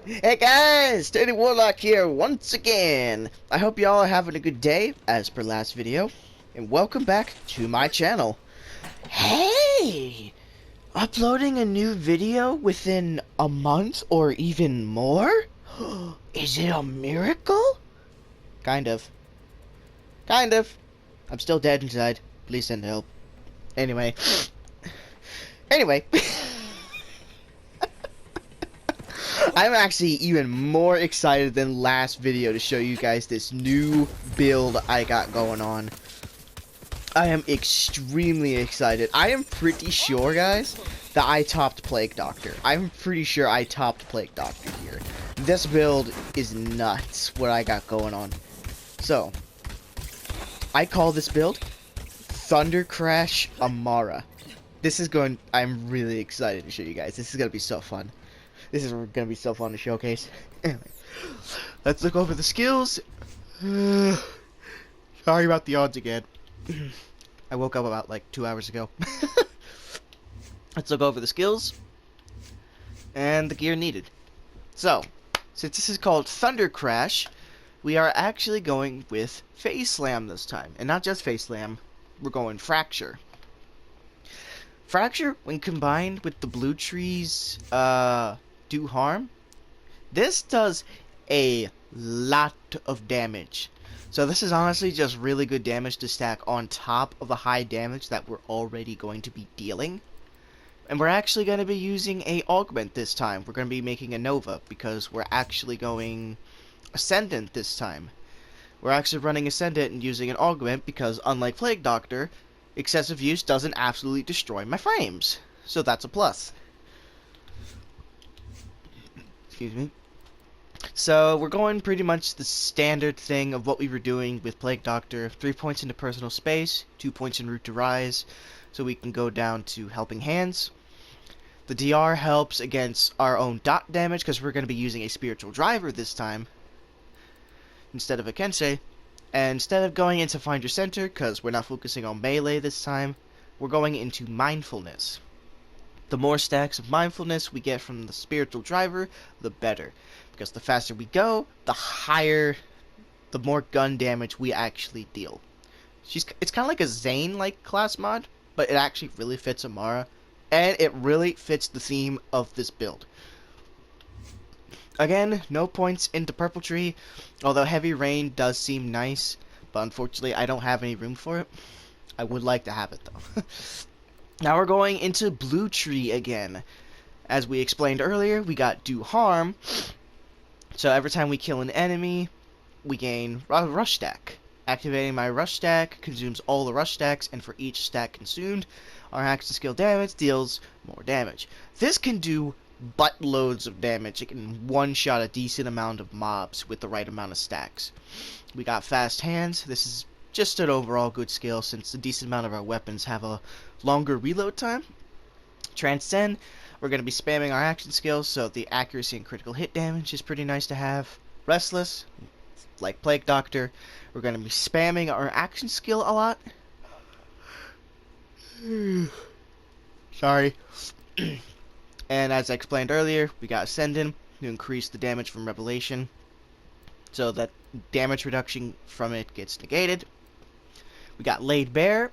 Hey guys, Steady Warlock here once again. I hope y'all are having a good day, as per last video, and welcome back to my channel. Hey! Uploading a new video within a month or even more? Is it a miracle? Kind of. Kind of. I'm still dead inside. Please send help. Anyway. Anyway. I'm actually even more excited than last video to show you guys this new build I got going on. I am extremely excited. I am pretty sure, guys, that I topped Plague Doctor. I'm pretty sure I topped Plague Doctor here. This build is nuts, what I got going on. So, I call this build Thunder Crash Amara. I'm really excited to show you guys. This is gonna be so fun. This is gonna be so fun to showcase. Anyway, let's look over the skills. Sorry about the odds again. I woke up about like 2 hours ago. Let's look over the skills and the gear needed. So, since this is called Thunder Crash, we are actually going with Phase Slam this time. And not just Phase Slam, we're going Fracture. Fracture, when combined with the blue trees, do harm. This does a lot of damage. So this is honestly just really good damage to stack on top of the high damage that we're already going to be dealing. And we're actually going to be using a augment this time. We're going to be making a Nova because we're actually going Ascendant this time. We're actually running Ascendant and using an augment because unlike Plague Doctor, excessive use doesn't absolutely destroy my frames. So that's a plus. Excuse me. So we're going pretty much the standard thing of what we were doing with Plague Doctor. 3 points into personal space, 2 points in route to rise, so we can go down to helping hands. The DR helps against our own dot damage because we're going to be using a spiritual driver this time instead of a Kensei. And instead of going into find your center, because we're not focusing on melee this time, we're going into mindfulness. The more stacks of mindfulness we get from the spiritual driver, the better. Because the faster we go, the more gun damage we actually deal. It's kind of like a Zane-like class mod, but it actually really fits Amara. And it really fits the theme of this build. Again, no points into Purple Tree, although Heavy Rain does seem nice, but unfortunately I don't have any room for it. I would like to have it though. Now we're going into Blue Tree again. As we explained earlier, we got Do Harm. So every time we kill an enemy, we gain Rush Stack. Activating my Rush Stack consumes all the Rush Stacks, and for each stack consumed, our action skill damage deals more damage. This can do buttloads of damage. It can one-shot a decent amount of mobs with the right amount of stacks. We got Fast Hands. This is just an overall good skill since a decent amount of our weapons have a longer reload time. Transcend, we're going to be spamming our action skills, so the accuracy and critical hit damage is pretty nice to have. Restless, like Plague Doctor, we're going to be spamming our action skill a lot. Sorry. And as I explained earlier, we got Ascendant to increase the damage from Revelation, so that damage reduction from it gets negated. We got Laid Bare,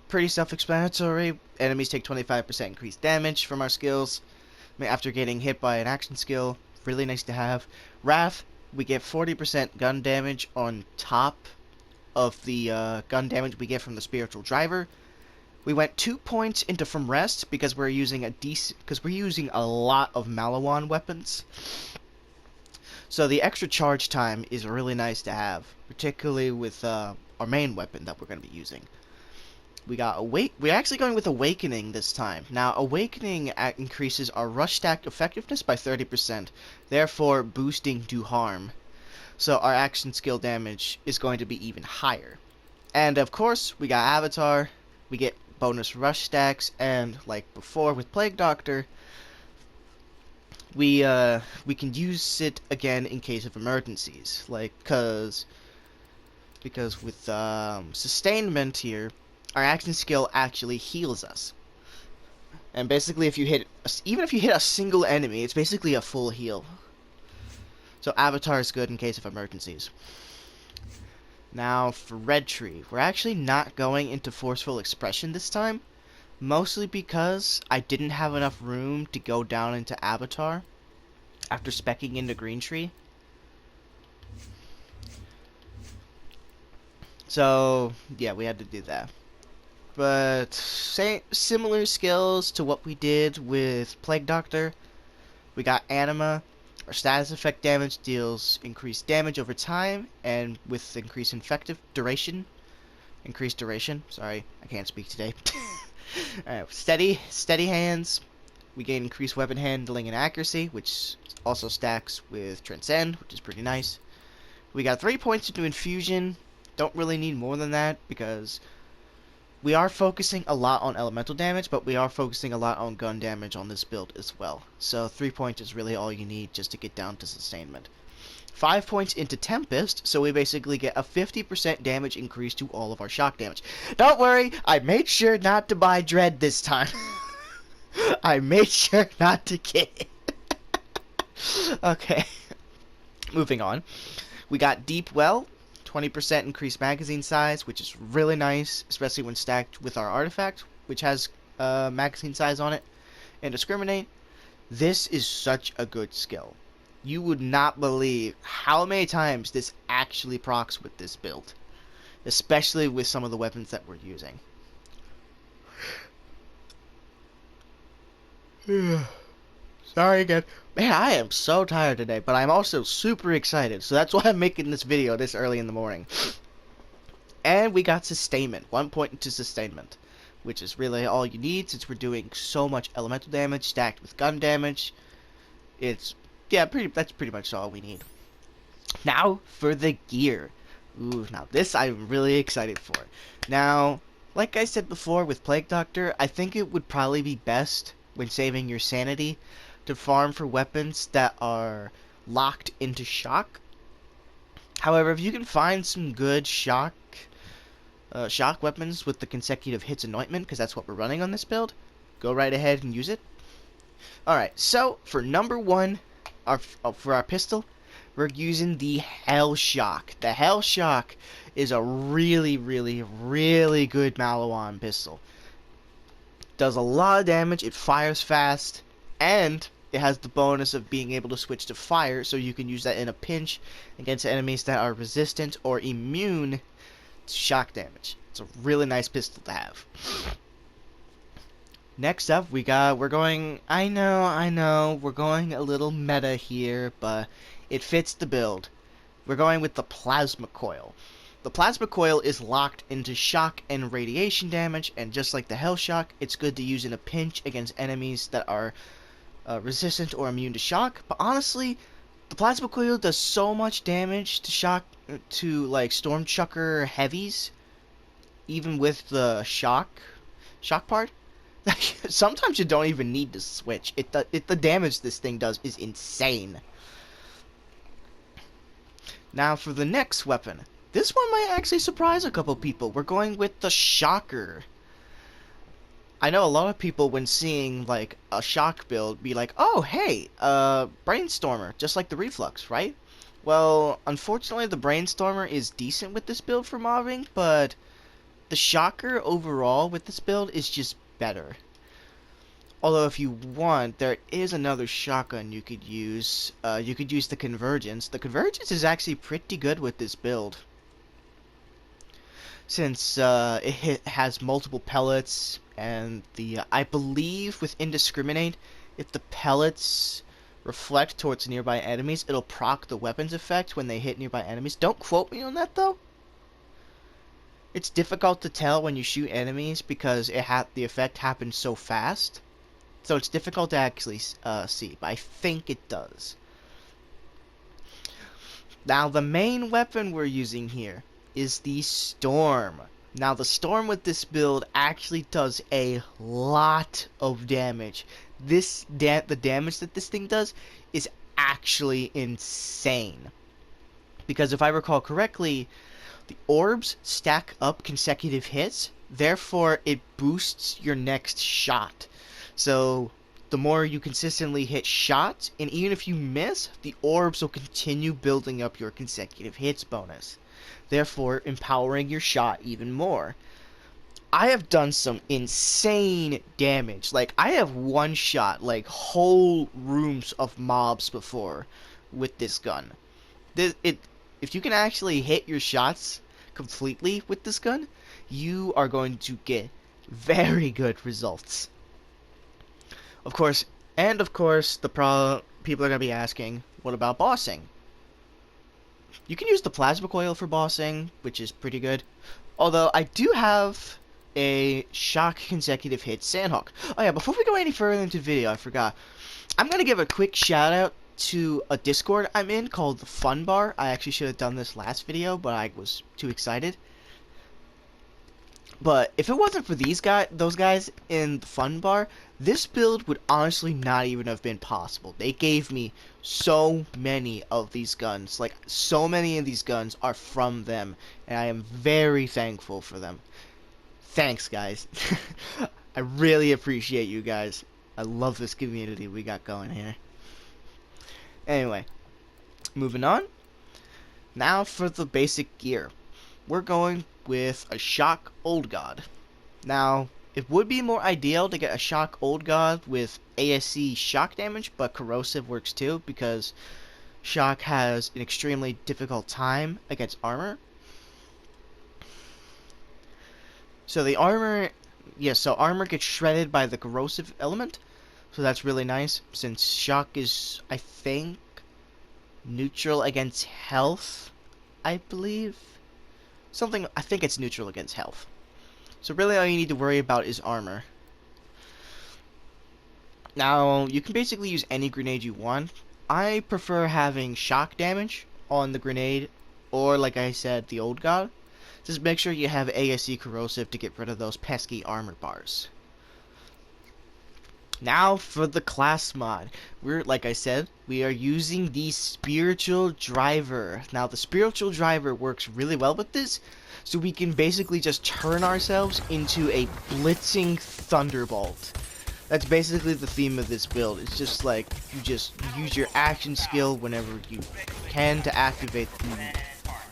pretty self-explanatory. Enemies take 25% increased damage from our skills after getting hit by an action skill. Really nice to have. Wrath, we get 40% gun damage on top of the gun damage we get from the spiritual driver. We went 2 points into From Rest because we're using a lot of Malawan weapons. So the extra charge time is really nice to have, particularly with our main weapon that we're going to be using. We're actually going with Awakening this time. Now, Awakening increases our rush stack effectiveness by 30%, therefore boosting Do Harm. So our action skill damage is going to be even higher. And of course, we got Avatar. We get bonus rush stacks, and like before with Plague Doctor, we can use it again in case of emergencies, like because with sustainment here, our action skill actually heals us. And basically, even if you hit a single enemy, it's basically a full heal. So Avatar is good in case of emergencies. Now for Red Tree, we're actually not going into Forceful Expression this time, mostly because I didn't have enough room to go down into Avatar after speccing into Green Tree. So yeah, we had to do that. But similar skills to what we did with Plague Doctor. We got Anima. Our status effect damage deals increased damage over time, and with increased increased duration. Sorry, I can't speak today. Alright, steady hands. We gain increased weapon handling and accuracy, which also stacks with Transcend, which is pretty nice. We got 3 points into Infusion. Don't really need more than that because we are focusing a lot on elemental damage, but we are focusing a lot on gun damage on this build as well. So 3 points is really all you need just to get down to sustainment. 5 points into Tempest, so we basically get a 50% damage increase to all of our shock damage. Don't worry, I made sure not to buy Dread this time. I made sure not to get it. Okay, moving on. We got Deep Well. 20% increased magazine size, which is really nice, especially when stacked with our artifact, which has magazine size on it. And Discriminate. This is such a good skill. You would not believe how many times this actually procs with this build, especially with some of the weapons that we're using. Sorry again. Man, I am so tired today, but I'm also super excited, so that's why I'm making this video this early in the morning. And we got Sustainment, 1 point into Sustainment, which is really all you need since we're doing so much elemental damage stacked with gun damage. It's, yeah, that's pretty much all we need. Now, for the gear. Ooh, now this I'm really excited for. Now, like I said before with Plague Doctor, I think it would probably be best when saving your sanity to farm for weapons that are locked into shock. However, if you can find some good shock weapons with the consecutive hits anointment, because that's what we're running on this build, go right ahead and use it. Alright, so for number 1, for our pistol, we're using the Hell Shock. The Hell Shock is a really, really, really good Maliwan pistol. Does a lot of damage, it fires fast, and it has the bonus of being able to switch to fire, so you can use that in a pinch against enemies that are resistant or immune to shock damage. It's a really nice pistol to have. Next up, we're going, I know, we're going a little meta here, but it fits the build. We're going with the Plasma Coil. The Plasma Coil is locked into shock and radiation damage, and just like the Hell Shock, it's good to use in a pinch against enemies that are resistant or immune to shock. But honestly, the Plasma Coil does so much damage to shock, to like Storm Chucker heavies, even with the shock part. Sometimes you don't even need to switch. The damage this thing does is insane. Now for the next weapon. This one might actually surprise a couple people. We're going with the Shocker. I know a lot of people, when seeing like a shock build, be like, oh hey, Brainstormer, just like the Reflux, right? Well, unfortunately the Brainstormer is decent with this build for mobbing, but the Shocker overall with this build is just better. Although if you want, there is another shotgun you could use. You could use the Convergence. The Convergence is actually pretty good with this build, since it has multiple pellets, and I believe with Indiscriminate, if the pellets reflect towards nearby enemies, it'll proc the weapons effect when they hit nearby enemies. Don't quote me on that though. It's difficult to tell when you shoot enemies because the effect happens so fast. So it's difficult to actually see, but I think it does. Now the main weapon we're using here is the Storm. Now the Storm with this build actually does a lot of damage. The damage that this thing does is actually insane. Because if I recall correctly, the orbs stack up consecutive hits, therefore it boosts your next shot. So the more you consistently hit shots, and even if you miss, the orbs will continue building up your consecutive hits bonus, therefore empowering your shot even more. I have done some insane damage. Like, I have one shot like whole rooms of mobs before with this gun. If you can actually hit your shots completely with this gun, you are going to get very good results. Of course, the people are going to be asking, what about bossing? You can use the plasma coil for bossing, which is pretty good. Although, I do have a shock consecutive hit sandhawk. Oh yeah, before we go any further into the video, I forgot. I'm going to give a quick shout out to a Discord I'm in called the Fun Bar. I actually should have done this last video, but I was too excited. But if it wasn't for those guys in the Fun Bar, this build would honestly not even have been possible. They gave me so many of these guns. Like, so many of these guns are from them, and I am very thankful for them. Thanks, guys. I really appreciate you guys. I love this community we got going here. Anyway, moving on. Now for the basic gear. We're going with a Shock Old God. Now, it would be more ideal to get a Shock Old God with ASC shock damage, but corrosive works too, because Shock has an extremely difficult time against armor. So the armor, so armor gets shredded by the corrosive element, so that's really nice, since shock is, I think, neutral against health, I believe. I think it's neutral against health. So really all you need to worry about is armor. Now, you can basically use any grenade you want. I prefer having shock damage on the grenade, or like I said, the Old God. Just make sure you have ASC corrosive to get rid of those pesky armor bars. Now for the class mod. Like I said, we are using the Spiritual Driver. Now the Spiritual Driver works really well with this, so we can basically just turn ourselves into a blitzing thunderbolt. That's basically the theme of this build. It's just like, you just use your action skill whenever you can to activate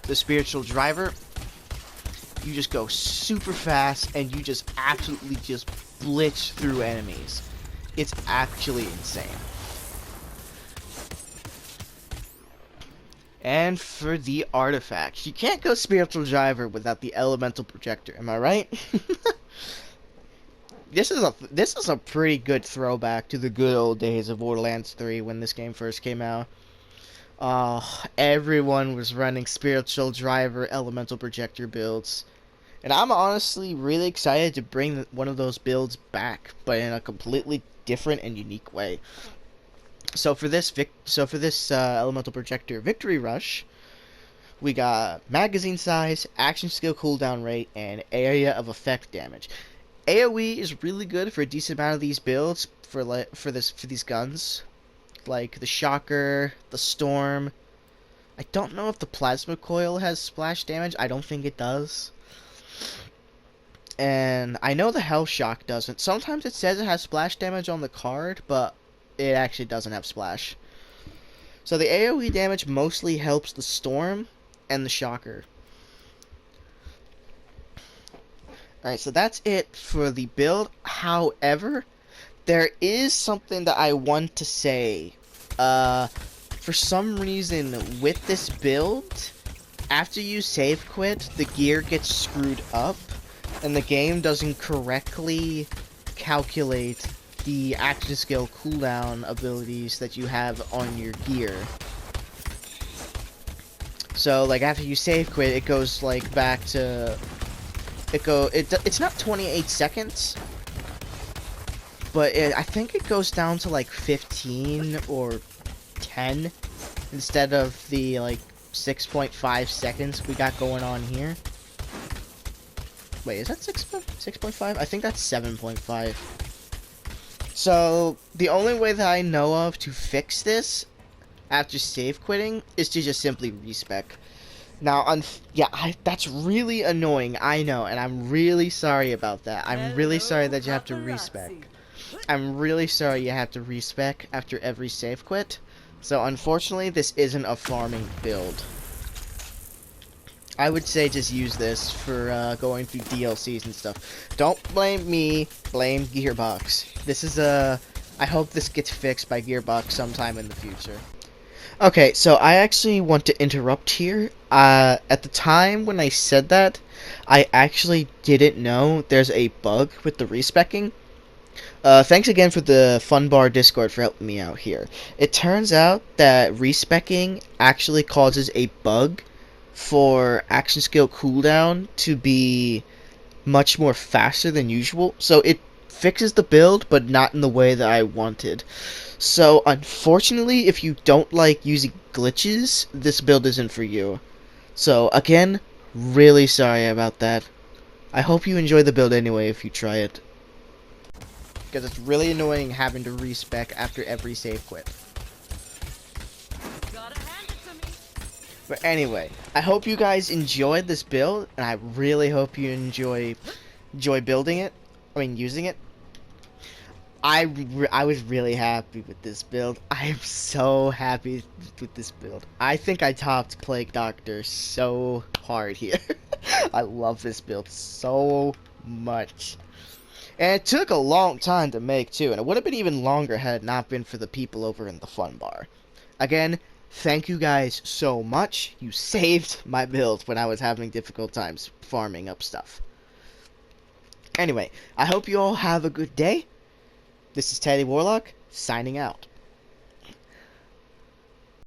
the Spiritual Driver. You just go super fast, and you just absolutely just blitz through enemies. It's actually insane. And for the artifacts, you can't go Spiritual Driver without the Elemental Projector, am I right? This is a pretty good throwback to the good old days of Borderlands 3 when this game first came out. Everyone was running Spiritual Driver Elemental Projector builds. And I'm honestly really excited to bring one of those builds back, but in a completely different and unique way. So for this Elemental Projector Victory Rush, we got magazine size, action skill cooldown rate, and area of effect damage. AoE is really good for a decent amount of these builds for these guns, like the Shocker, the Storm. I don't know if the Plasma Coil has splash damage. I don't think it does. And I know the Hell Shock doesn't. Sometimes it says it has splash damage on the card, but it actually doesn't have splash. So the AoE damage mostly helps the Storm and the Shocker. Alright, so that's it for the build. However, there is something that I want to say. For some reason, with this build, after you save quit, the gear gets screwed up, and the game doesn't correctly calculate the action skill cooldown abilities that you have on your gear. So, like, after you save quit, it goes, like, back to... It's not 28 seconds, but I think it goes down to, like, 15 or 10 instead of the, like, 6.5 seconds we got going on here. Wait, is that 6.5? I think that's 7.5. So, the only way that I know of to fix this after save quitting is to just simply respec. Now, that's really annoying, I know, and I'm really sorry about that. I'm really sorry that you have to respec. I'm really sorry you have to respec after every save quit. So unfortunately, this isn't a farming build. I would say just use this for going through DLCs and stuff. Don't blame me, blame Gearbox. This is I hope this gets fixed by Gearbox sometime in the future. Okay, so I actually want to interrupt here. At the time when I said that, I actually didn't know there's a bug with the respecking. Thanks again for the Funbar Discord for helping me out here. It turns out that respecking actually causes a bug for action skill cooldown to be much more faster than usual. So it fixes the build, but not in the way that I wanted. So unfortunately, if you don't like using glitches, this build isn't for you. So again, really sorry about that. I hope you enjoy the build anyway if you try it. Because it's really annoying having to respec after every save quit. But anyway, I hope you guys enjoyed this build, and I really hope you enjoy building it. I mean, using it. I was really happy with this build. I am so happy with this build. I think I topped Plague Doctor so hard here. I love this build so much. And it took a long time to make, too. And it would have been even longer had it not been for the people over in the fun bar. Again, thank you guys so much. You saved my build when I was having difficult times farming up stuff. Anyway, I hope you all have a good day. This is Teddy Warlock, signing out.